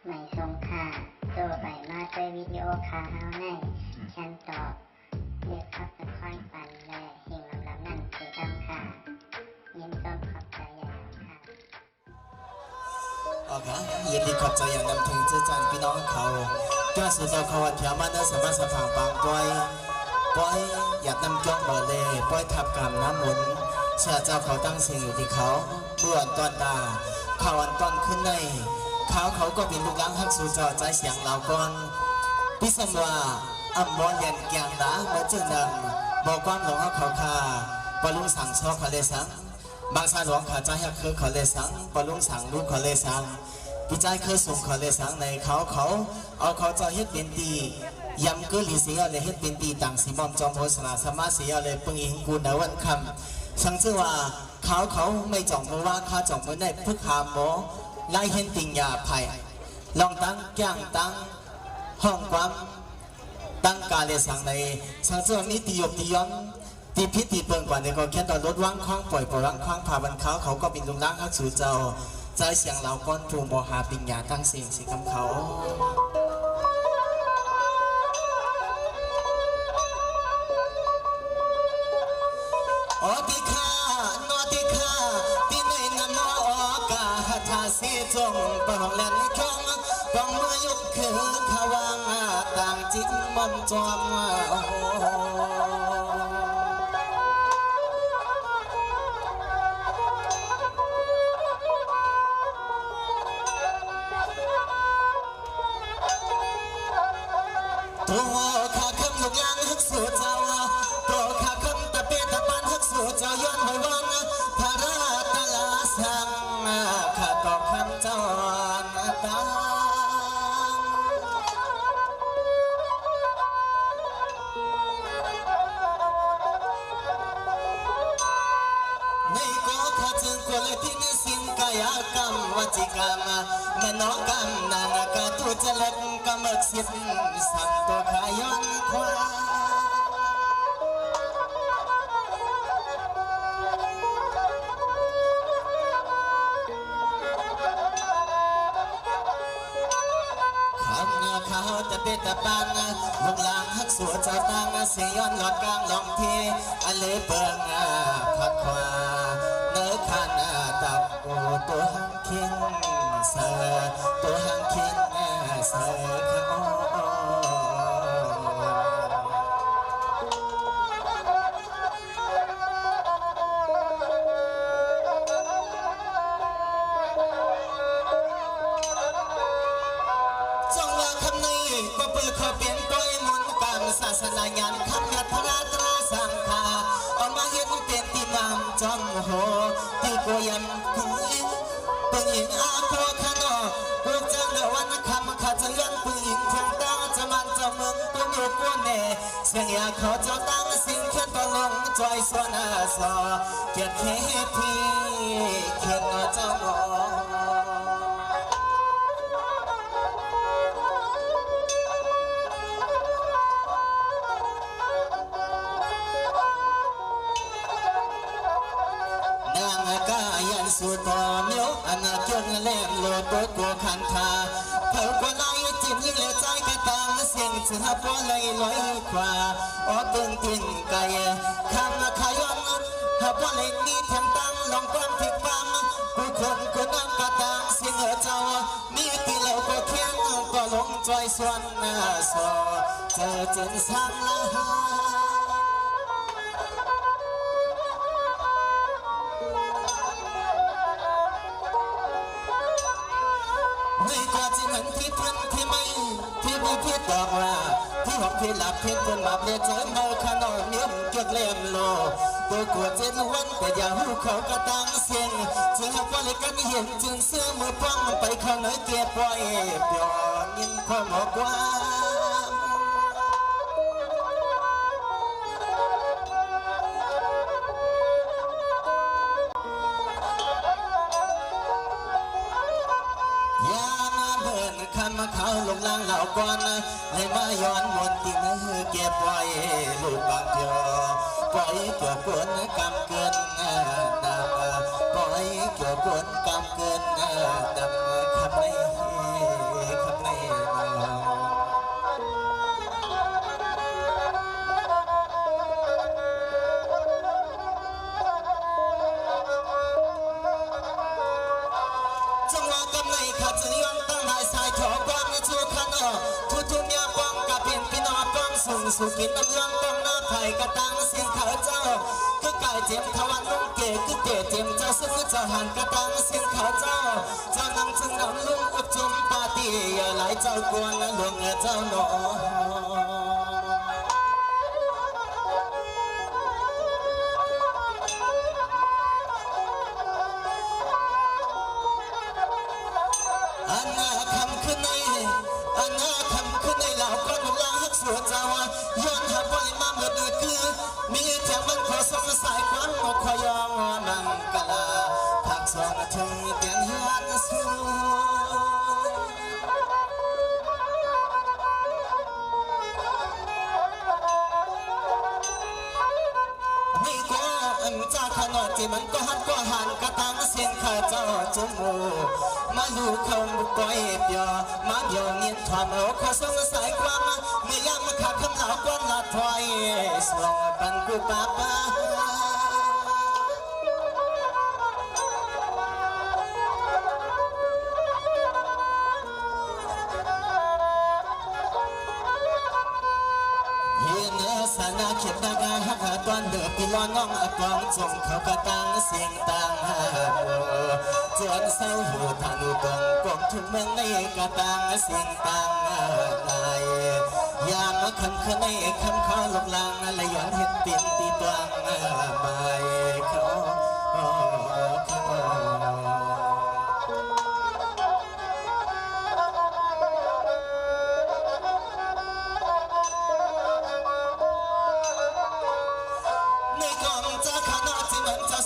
ไม่ทรงค่าตัวใบมาด้วยวิดีโอคาเฮาในฉันตอบเรียกขับตะค่อยปันและเฮงลำนั่นเสียดำค่ะยินต้นขอบใจอย่างค่ะโอเคยินดีขอบใจอย่างนำถึงเจ้าจันพี่น้องเขาก็สุดเขาวัดแถวมันได้สามารถสะพางบางปอยอยากนำจ้องเบอร์เล่ปอยทับกรรมน้ำหมุนเชื่อเจ้าเขาตั้งสิ่งอยู่ที่เขาเมื่อตอนดาเขาอันต้นขึ้นในเขาก็เป็นลูกหลานฮักสู่เจ้าใจเสียงเหล่าก่อนพิสมว่าอำมอนยันแกงนะเมื่อเจอนังบอกความหลงเขาคาปลุงสั่งชอบเขาเลยสังบางชาหลวงขาใจหักคือเขาเลยสังปลุงสั่งลูกเขาเลยสังพี่ใจคือส่งเขาเลยสังในเขาเอาเขาจะเฮ็ดเป็นดียำก็หลีเสียเลยเฮ็ดเป็นดีต่างสีมอมจอมโพสนาสมาเสียเลยปึงอิงกูนวันคำสังเชื่อว่าเขาไม่จ่องมือว่าข้าจ่องมือได้พึกหาหมอไล่เห็นติงยาไผ่ลองตั้งแก้งตั้งห้องความตั้งการเรียนสั่งในสังเชื่อนี้ตีหยบตีย้อนตีพิษตีเปิงกว่าในก็แค่ตอนรถว่างคว้างปล่อยว่างคว้างผ่าบันเขาก็เป็นลุงล้างฮักสู่เจ้าใจเสียงเหล่าก้อนภูมิบหาปิญญาตั้งเสียงสีคำเขาโอติคานอติคาที่ในนโมกาทาสีจงปองเล่นคงปองมือยกคือขวางต่างจิตมอมจอมตัวข้าคำลูกหลานฮักสู่เจ้าตัวข้าคำตะเปตะปันฮักสู่เจ้าย้อนหอยวันพระราตลาสังข้าตอบคำเจ้าตาในก็ข้าจึงควรเลยที่ในสิ่งกายกรรมวจิกรรมมโนกรรมนานกาทุจริตกรรมสิทธิ์สัมตัวขายอนควาเขาจะเป็นตะปังลูกหลานฮักสัวเจ้าตังเสียย้อนหลอดกลางลองเทอเลเปิงผักขวาเนื้อขันตับโอตัวหังคิงเสือตัวหังคิงเสือเขาก็เปิดเขาเปลี่ยนตัวมนต์การศาสนาญาณคำยัตราตราสังขาเอามาเห็นเป็นตีนามจอมโหที่โกยันคุณลิงปืนยิงอาโคขนอพวกเจ้าเดือวันคำขาดจะยันปืนยิงเทียงตาจะมันจะเมืองตัวอยู่กวนเน่เสียงอยากขอเจ้าตั้งสิ่งเขียนตัวลงจอยส่วนสอเกียรติเฮพีเขียนเจ้าหมอสุดต่อเมียวอันเกี่ยวแหลมโลตัวกัวขันธาเขาก็ไล่จิ้มยิ่งเหลือใจกระตังเสียงเสือปอเลยลอยขวาออตึงตินไก่คำขย้อนหับว่าเลยนี่แทงตั้งลองความผิดบังผู้คนก็นั่งกระตังเสียงเจ้ามีตีเหล่าก็เคียงก็ลงจอยส่วนสอเจอจนสังละหาไม่กว่าจะเหมือนที่เพื่อนที่ไม่ที่มีที่ตอกว่าที่หอกที่หลับที่เพื่อนมาเปลี่ยนเจอเมาขนมเนี้ยเกี่ยวเล่มโลตัวกลัวเจนวันแต่อย่าหูเขากระตังเสียงจึงว่าเลยกันเห็นจึงเสื้อมือป้องไปข้างไหนเกียร์ปล่อยเปลี่ยนยินความหอกว่าคำเขาลงล่างเหล่าก่อนให้มาย้อนวนติงเก็บไว้ลูกบางเดียวปล่อยเกี่ยวกวนกำเกินดำปล่อยเกี่ยวกวนกำเกินดำคำไม่ จังหวะกำในขาดจะย้อนตั้งนายสายถอกว้างในชั่วขันทุเมียป้องกับเพียนพี่น้องป้องส่งสุกินน้ำย้อนป้องหน้าไผ่กระตังเสียงเขาเจ้าคือกายเจียมทวันลุงเก๋คือเก๋เจียมเจ้าซึ่งเจ้าหันกระตังเสียงเขาเจ้าเจ้านำจึงนำลุงอุจุมปาตีอย่าไหลเจ้ากวนหลวงเจ้าหนออันน่าคำขึ้นในเหล่าก้อนลาหักสัวเจ้าย้อนหาปล่อยมาเมื่อเดือคือมีแถวมันขอสงสายควันหมกคอยองนังกะลาผักสองถึงเตียนยานสูนี่ก็อันจ้าขนาดที่มันก็หันกระตังเสียงข้าเจ้าจมูกมาลูกเขาบุกปล่อยเปียมาโยงเงียบถอมเอาข้าสงสัยความเมื่อยามมาขาดคำเหล่ากวนละถอยส่งปันกูป้าสานาเขียนตากาหักตอนเดือปีล้อน้องปองจงเขากระตังเสียงตังจวนเศร้าหูทานุกงกบทุกเมืองในกระตังเสียงตังลายยามคำขในคำเขาลงลังและย้อนเห็ดปิ่นตีตวังไม่เขา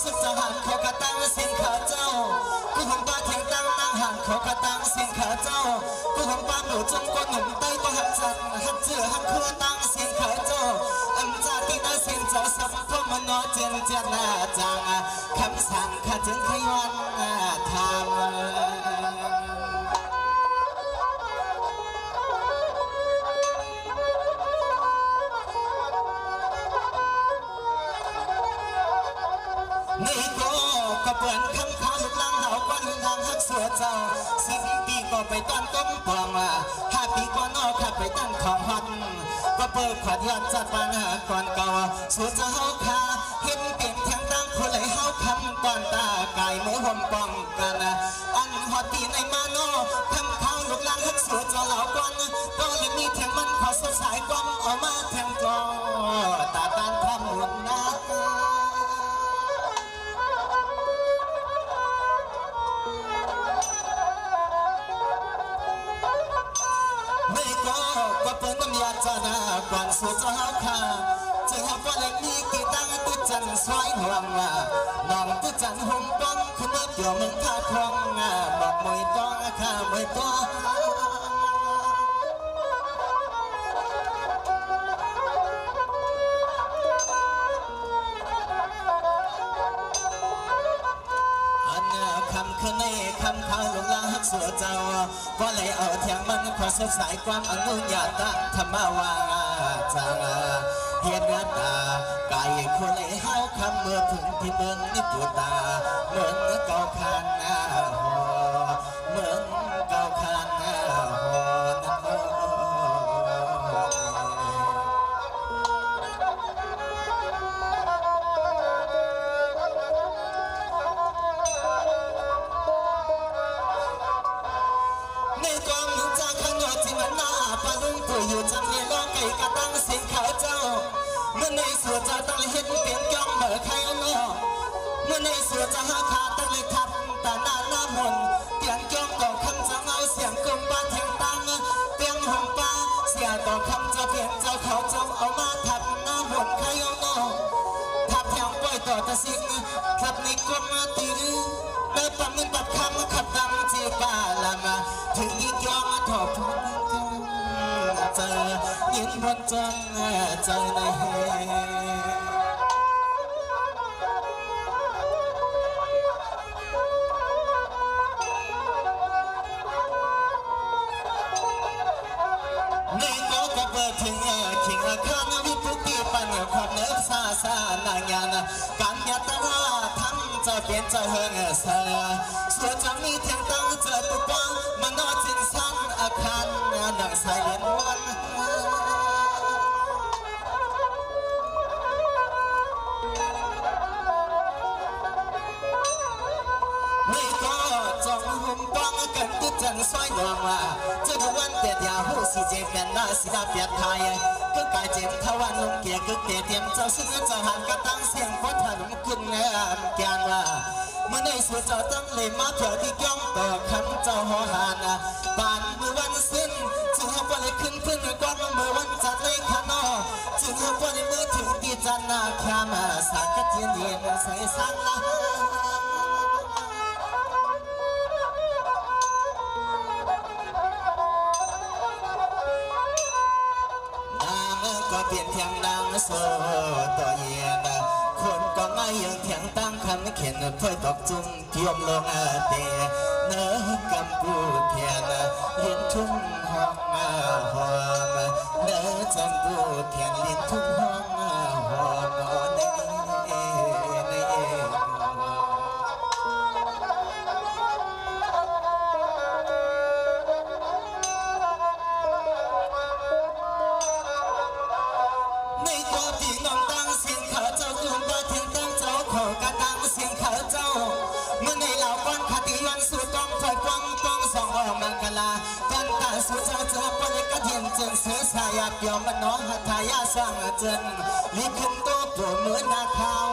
สุดจะหันเขากระตังเสียงขาเจ้ากูหงป้าเทียงตั้งนั่งหันเขากระตังเสียงขาเจ้ากูหงป้าหนูจงก้นหนุ่มใต้ก็หักจัดหักเจือหักคู่ตั้งเสียงขาเจ้าอันจากที่น่าเสียงเจ้าสับพวกมันนอเจียนเจียนหน้าจังคำสั่งข้าจึงขย้อนทนี่ก็เปิดคำขาลุกลังเหล่าก้อนทางหักเสือเจ้า10 ปีก็ไปต้อนต้มปอง5 ปีก็นอกขับไปตั้งของฮอตก็เปิดขวัญยันจัดปัญหาก่อนเก่าสู้จะเฮาคาเห็นเปลี่ยนแทงตั้งคนไหลเฮาคำก่อนตาไก่มือห่มป้องกันอันฮอตตีในมาโนคำขาลุกลังหักเสือเจ้าเหล่าก้อนก็เลยมีแทงมันขอสดสายความออกมาแทงกลอตาตานทำหุ่นนะก็เปิดน้ำยาจานาก่อนสู่เจ้าข้าจะหาว่าเล็กนี้กี่ตั้งตุจันสวยห่วงน้องตุจันหงป้องคุณเมื่อเกี่ยวมึงท่าคลองบอกมวยต้องข้ามวยต้องคำขึ้นในคำเขาลงลาหักสัวเจ้าก็เลยเอาเทียงมันขอสดสายความอนุญาตธรรมวาจาเฮียนงานตาไก่คนเลยเฮาคำเมื่อถึงที่เมืองนี่ปวดตาเหมือนเก่าคันเหมือนเก่าคันอยู่จำเนี่ยล้อไก่กระตั้งเสียงเขาเจ้าเมื่อในสัวจะตั้งเลยเห็นเปลี่ยนจ้องเบอร์ใครเอาเนาะเมื่อในสัวจะหาขาตั้งเลยทับตาหน้าหน้ามนเปลี่ยนจ้องต่อคำจะเอาเสียงกลมบ้านแทงตังเปลี่ยนหงป้าเสียต่อคำจะเปลี่ยนเจ้าเขาเจ้าเอามาทับหน้ามนใครเอาเนาะทับแถวปล่อยต่อตะสิงทับในกลมมาตีได้ปั๊มเงินปับคำขับดังเจีบาลามาถึงอีกย้อนมาถอดทุนเจอยินบนจนใจในเฮนี่ก็กระเบิดถึงขิงอาคารวิปุติปัญญาความเนื้อซาซานางานการยัตราทำจะเปลี่ยนจะเฮงเสือส่วนจะมีเทียงตั้ง ซอยน้องว่าจะดูวันเปียดยาหูสิเจเป็นหน้าสิดาเปียดไทยก็กายเจ็บทวันลงเกียกึกเตะเตรียมเจ้าซึ่งเจ้าหันกระตั้งเสียงพอถนนขึ้นเนื้อแกนว่าเมื่อในสุดเจ้าตั้งเลยมาเที่ยวที่ก้องต่อคำเจ้าหอหานบานเมื่อวันสิ้นจึงเอาไปเลยขึ้นพึ่งก้อนเมื่อวันจัดในขานอจึงเอาไปเลยมือถึงที่จันนาคามาสากระเทียนเย็นใส่สันละก็เปลี่ยนเพียงดังโซ่ต่อเย็นคนก็ไม่ยังเพียงตั้งคำเขียนเพื่อตอกจุ่มเที่ยมลงเตะเนื้อกำปูเพียนเลี้ยนทุ่งห้องหอมเนื้อจำปูเพียนเลี้ยนทุ่งห้องหอมในกระตังเสียงเขาเจ้าเมื่อในเหล่าก้อนขัดยันสู่กองไฟกว้างกองสองออกมังกลากันตาสู่เจ้าเจอปนกระเทียนเจนเสือสายเปียวมันน้องหัตถายาสร้างเจนลีขึ้นตัวปวดเหมือนนาข้าว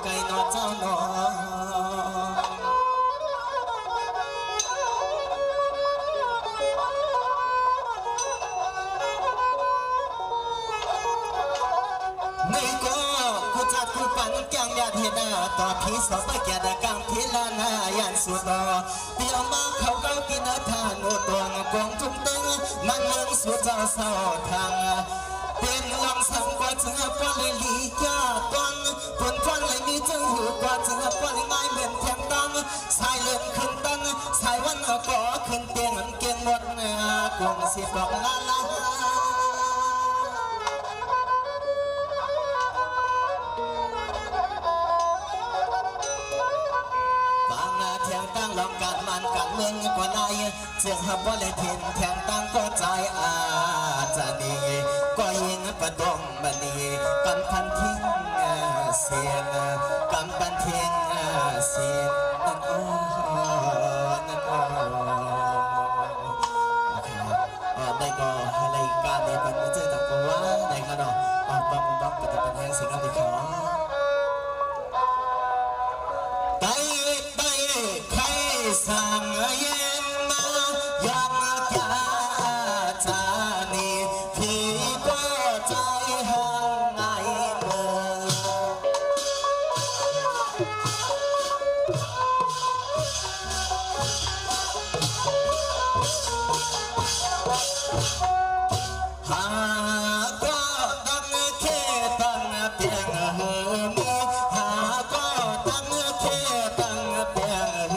ไก่นอเจ้าหนอจังยาเห็นต่อผีสอบแก่ดกังพิลานายันสุดเปียวมาเขาเก้ากินทานโอตวงกองจุ่มตึงมันเมืองสุดเจ้าเศร้าทางเป็นลำสังกว่าจึงปลิลีกาตันผลฟันเลยมีจึงหูกว่าจึงปลิไม้เหมือนแทงตังสายเลื่อนขึ้นตังสายวันก่อขึ้นเตียงเกียงหมดกวงสิบดอกลาลาลองการมันการเมืองกว่าไหนเสียงหับว่าเลยถิ่นแทงตั้งก็ใจอาจะดีก็ยิงประดมบันีกันพันทิ้งเสียงกันบันทิ้งเสียงนั่นนั่นได้ก็รายการนี้เป็นเจ้าตะกัวในขนมบังปฏิบัติแห่งสิ่งที่ขอสั่งเย็นมายามแก่จานีพี่ก็ใจห่างไงเมื่หากก็ตั้งแค่ตั้งเพียงมีหากก็ตั้งแค่ตั้งเพียง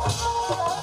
Hãy subscribe cho kênh Ghiền Mì Gõ để không bỏ lỡ